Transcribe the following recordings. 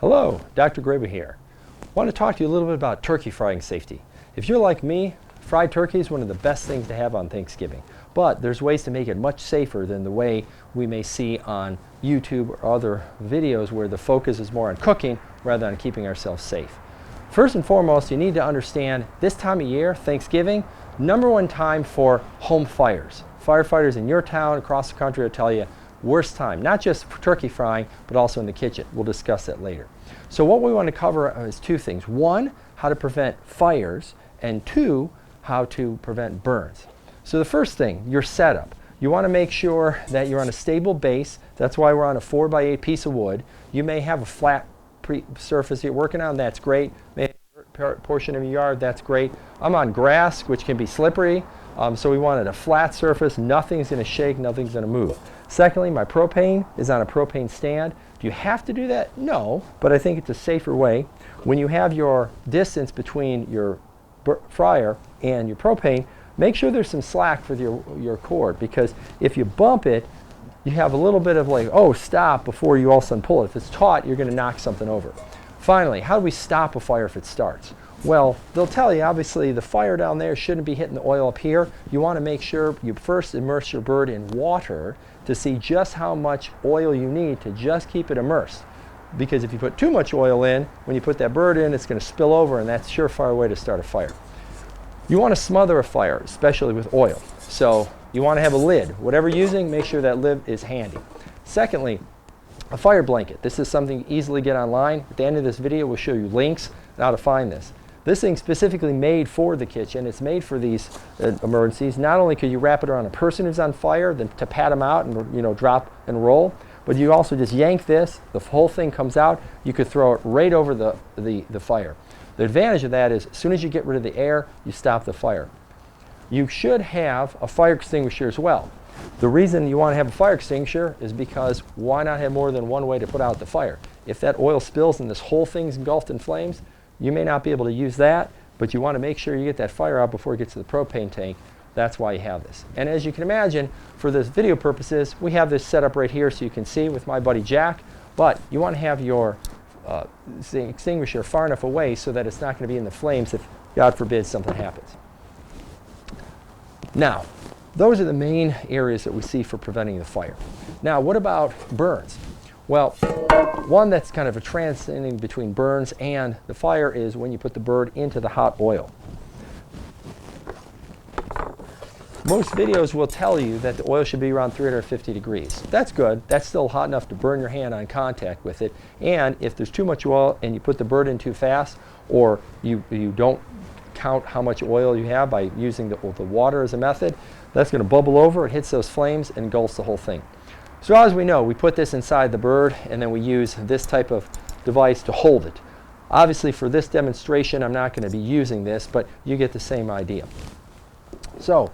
Hello, Dr. Grabow here. I want to talk to you a little bit about turkey frying safety. If you're like me, fried turkey is one of the best things to have on Thanksgiving. But there's ways to make it much safer than the way we may see on YouTube or other videos where the focus is more on cooking rather than keeping ourselves safe. First and foremost, you need to understand this time of year, Thanksgiving, #1 time for home fires. Firefighters in your town, across the country will tell you, worst time, not just for turkey frying, but also in the kitchen. We'll discuss that later. So what we want to cover is two things. One, how to prevent fires, and two, how to prevent burns. So the first thing, your setup. You want to make sure that you're on a stable base. That's why we're on a 4x8 piece of wood. You may have a flat surface you're working on, that's great. Maybe a portion of your yard, that's great. I'm on grass, which can be slippery, so we wanted a flat surface. Nothing's going to shake, nothing's going to move. Secondly, my propane is on a propane stand. Do you have to do that? No, but I think it's a safer way. When you have your distance between your fryer and your propane, make sure there's some slack for your cord, because if you bump it, you have a little bit of like, oh, stop, before you all of a sudden pull it. If it's taut, you're going to knock something over. Finally, how do we stop a fire if it starts? Well, they'll tell you, obviously, the fire down there shouldn't be hitting the oil up here. You want to make sure you first immerse your bird in water to see just how much oil you need to just keep it immersed. Because if you put too much oil in, when you put that bird in, it's going to spill over, and that's a surefire way to start a fire. You want to smother a fire, especially with oil. So you want to have a lid. Whatever you're using, make sure that lid is handy. Secondly, a fire blanket. This is something you easily get online. At the end of this video, we'll show you links on how to find this. This thing's specifically made for the kitchen. It's made for these emergencies. Not only could you wrap it around a person who's on fire to pat them out and drop and roll, but you also just yank this, the whole thing comes out, you could throw it right over the fire. The advantage of that is as soon as you get rid of the air, you stop the fire. You should have a fire extinguisher as well. The reason you want to have a fire extinguisher is because why not have more than one way to put out the fire? If that oil spills and this whole thing's engulfed in flames, you may not be able to use that, but you want to make sure you get that fire out before it gets to the propane tank. That's why you have this. And as you can imagine, for this video purposes, we have this set up right here so you can see with my buddy Jack, but you want to have your extinguisher far enough away so that it's not going to be in the flames if, God forbid, something happens. Now, those are the main areas that we see for preventing the fire. Now, what about burns? Well, one that's kind of a transcending between burns and the fire is when you put the bird into the hot oil. Most videos will tell you that the oil should be around 350 degrees. That's good. That's still hot enough to burn your hand on contact with it. And if there's too much oil and you put the bird in too fast, or you don't count how much oil you have by using the water as a method, that's going to bubble over, it hits those flames, and engulfs the whole thing. So as we know, we put this inside the bird, and then we use this type of device to hold it. Obviously, for this demonstration, I'm not going to be using this, but you get the same idea. So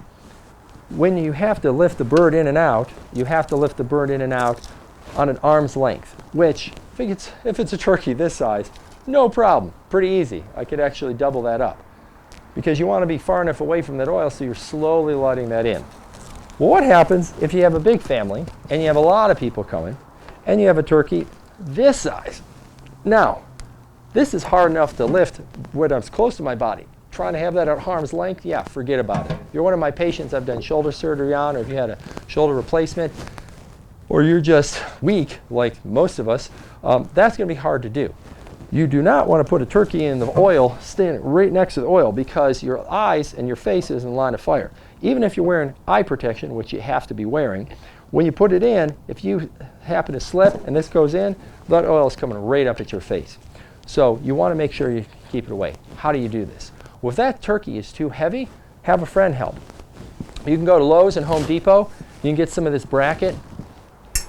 when you have to lift the bird in and out, you have to lift the bird in and out on an arm's length, which, if it's a turkey this size, no problem, pretty easy. I could actually double that up, because you want to be far enough away from that oil so you're slowly letting that in. Well, what happens if you have a big family and you have a lot of people coming and you have a turkey this size? Now, this is hard enough to lift when I'm close to my body. Trying to have that at arm's length, yeah, forget about it. If you're one of my patients I've done shoulder surgery on, or if you had a shoulder replacement, or you're just weak like most of us, that's going to be hard to do. You do not want to put a turkey in the oil standing right next to the oil, because your eyes and your face is in line of fire. Even if you're wearing eye protection, which you have to be wearing, when you put it in, if you happen to slip and this goes in, that oil is coming right up at your face. So you want to make sure you keep it away. How do you do this? Well, if that turkey is too heavy, have a friend help. You can go to Lowe's and Home Depot. You can get some of this bracket.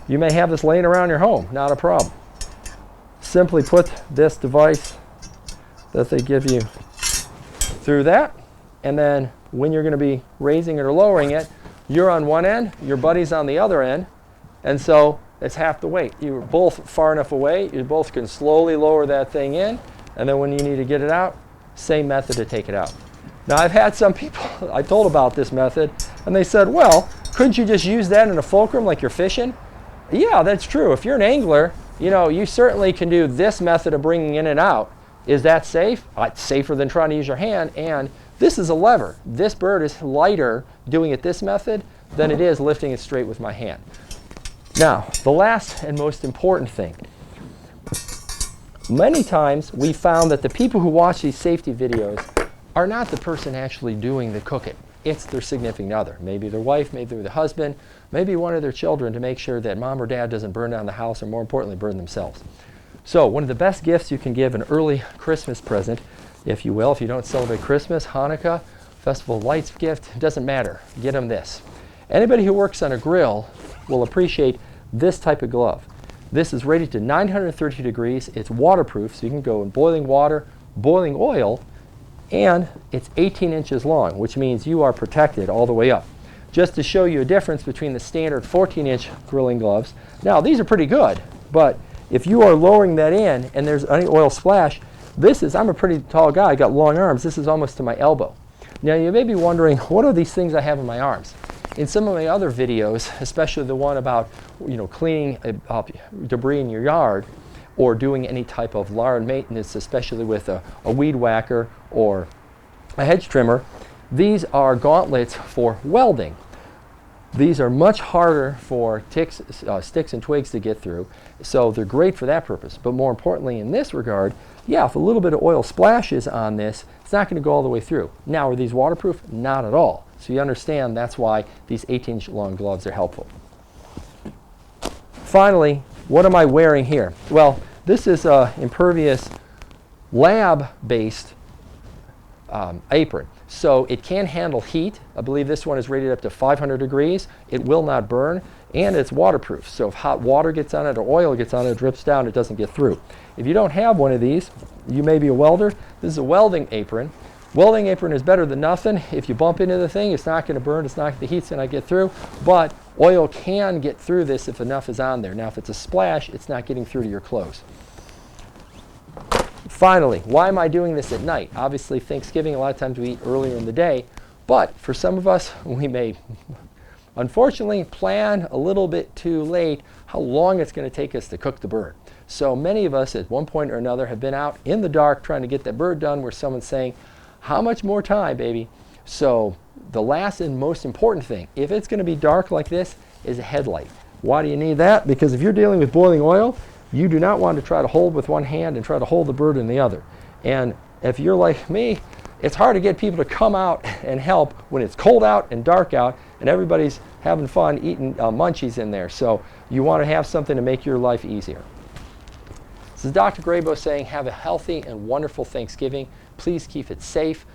You may have this laying around your home, not a problem. Simply put this device that they give you through that, and then when you're going to be raising it or lowering it, you're on one end, your buddy's on the other end, and so it's half the weight. You're both far enough away, you both can slowly lower that thing in, and then when you need to get it out, same method to take it out. Now, I've had some people, I told about this method, and they said, well, couldn't you just use that in a fulcrum like you're fishing? Yeah, that's true. If you're an angler you know, you certainly can do this method of bringing in and out. Is that safe? It's safer than trying to use your hand. And this is a lever. This bird is lighter doing it this method than it is lifting it straight with my hand. Now, the last and most important thing. Many times we found that the people who watch these safety videos are not the person actually doing the cooking. It's their significant other. Maybe their wife, maybe their husband, maybe one of their children, to make sure that mom or dad doesn't burn down the house, or more importantly, burn themselves. So one of the best gifts you can give, an early Christmas present, if you will, if you don't celebrate Christmas, Hanukkah, Festival of Lights gift, it doesn't matter. Get them this. Anybody who works on a grill will appreciate this type of glove. This is rated to 930 degrees. It's waterproof, so you can go in boiling water, boiling oil, and it's 18 inches long, which means you are protected all the way up. Just to show you a difference between the standard 14-inch grilling gloves. Now, these are pretty good, but if you are lowering that in and there's any oil splash, this is, I'm a pretty tall guy, I got long arms, this is almost to my elbow. Now, you may be wondering, what are these things I have in my arms? In some of my other videos, especially the one about, you know, cleaning debris in your yard, or doing any type of lawn maintenance, especially with a weed whacker or a hedge trimmer, these are gauntlets for welding. These are much harder for sticks and twigs to get through, so they're great for that purpose. But more importantly, in this regard, yeah, if a little bit of oil splashes on this, it's not going to go all the way through. Now, are these waterproof? Not at all. So you understand that's why these 18-inch long gloves are helpful. Finally, what am I wearing here? Well, this is an impervious lab-based apron. So it can handle heat. I believe this one is rated up to 500 degrees. It will not burn, and it's waterproof. So if hot water gets on it or oil gets on it, it drips down, it doesn't get through. If you don't have one of these, you may be a welder. This is a welding apron. Welding apron is better than nothing. If you bump into the thing, it's not going to burn, the heat's going to get through, but oil can get through this if enough is on there. Now, if it's a splash, it's not getting through to your clothes. Finally, why am I doing this at night? Obviously, Thanksgiving, a lot of times we eat earlier in the day, but for some of us, we may, unfortunately, plan a little bit too late how long it's going to take us to cook the bird. So many of us, at one point or another, have been out in the dark trying to get that bird done, where someone's saying, how much more time, baby? So the last and most important thing, if it's going to be dark like this, is a headlight. Why do you need that? Because if you're dealing with boiling oil, you do not want to try to hold with one hand and try to hold the bird in the other. And if you're like me, it's hard to get people to come out and help when it's cold out and dark out and everybody's having fun eating munchies in there. So you want to have something to make your life easier. This is Dr. Grabow saying, have a healthy and wonderful Thanksgiving. Please keep it safe.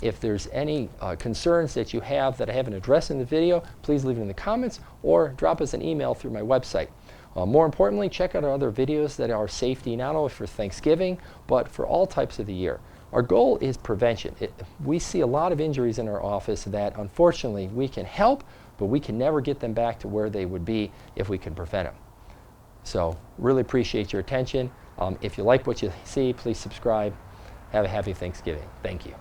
If there's any concerns that you have that I haven't addressed in the video, please leave it in the comments or drop us an email through my website. More importantly, check out our other videos that are safety, not only for Thanksgiving, but for all types of the year. Our goal is prevention. We see a lot of injuries in our office that, unfortunately, we can help, but we can never get them back to where they would be if we can prevent them. So, really appreciate your attention. If you like what you see, please subscribe. Have a happy Thanksgiving. Thank you.